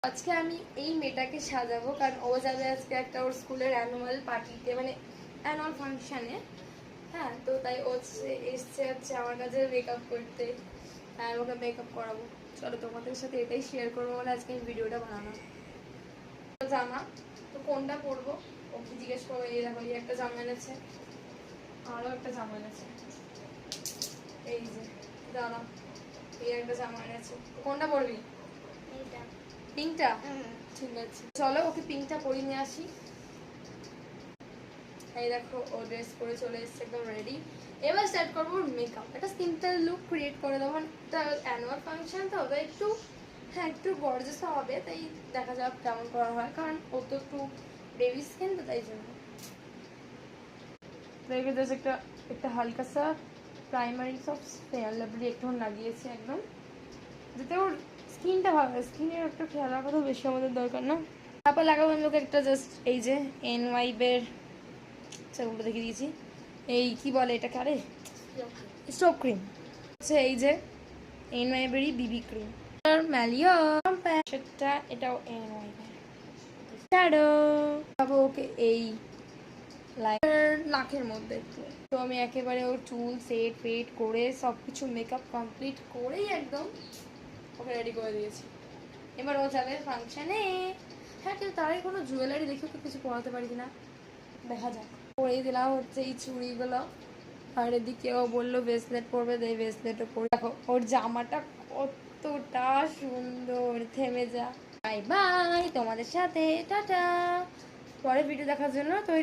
আজকে আমি এই মেয়েটাকে সাজাবো, কারণ ও যাবে আজকে একটা ওর স্কুলের অ্যানুয়াল পার্টিতে, মানে অ্যানুয়াল ফাংশানে। হ্যাঁ, তো তাই ও এসছে হচ্ছে আমার কাছে মেকআপ করতে, আর ওকে মেকআপ করাবো। চলো তোমাদের সাথে এটাই শেয়ার করবো বলে আজকে এই ভিডিওটা বানানো। জামা তো কোনটা পরবো ওকে জিজ্ঞেস করবো। এই দেখো, এই একটা জামা এনেছে, আরও একটা জামা এনেছে, এই যে দাঁড়া, এই একটা জামা এনেছে। কোনটা পরবি? পিঙ্কটা? ঠিক আছে, চলো ওকে পিঙ্কটা পরিয়ে নিয়ে আসি। এই দেখো ও ড্রেস পরে চলে এসেছে, একদম রেডি। এবার স্টার্ট করবো মেকআপ। একটা সিম্পল লুক ক্রিয়েট করে দেবো, একটা অ্যানুয়াল ফাংশন তো, ওটা একটু হ্যাঁ একটু গর্জাস হবে, তাই দেখা যাক কেমন করা হয়, কারণ ও তো একটু বেবি স্কিন তো, তাই জন্য দেখে জাস্ট একটা একটা হালকা সা প্রাইমারি সব ফেয়ার লাভলি একটু লাগিয়েছি একদম, যাতে ওর স্কিনটা ভালো হয়। স্কিনের একটু খেয়াল রাখা তো বেশি আমাদের দরকার না। তারপর লাগাবো আমি ওকে একটা জাস্ট এই যে এনওয়াইবের, সেগুলো দেখিয়ে দিয়েছি। এই কি বলে এটাকে, আরে স্টোভ ক্রিম হচ্ছে, এই যে এনওয়াইবেরই বিবি ক্রিম। আর ম্যালিও সেটা, এটাও এনওয়াইবের শ্যাডো। লাগাবো ওকে এই নাকের মধ্যে একটু। তো আমি একেবারে ওর চুল সেট ফেট করে সব কিছু মেকআপ কমপ্লিট করেই একদম ওকে রেডি করে দিয়েছি। এবার ও যাবে ফাংশানে। হ্যাঁ, কিন্তু তারই কোনো জুয়েলারি দেখে ওকে কিছু পরাতে পারি কিনা দেখা যাক। পরেই দিলাম হচ্ছে এই চুড়িগুলো, আর এদিকে ও বললো ব্রেসলেট পরবে, তাই ব্রেসলেটও পরে। দেখো ওর জামাটা কতটা সুন্দর, থেমে যা। বাই বাই, তোমাদের সাথে টাটা। পরে ভিডিও দেখার জন্য তৈরি।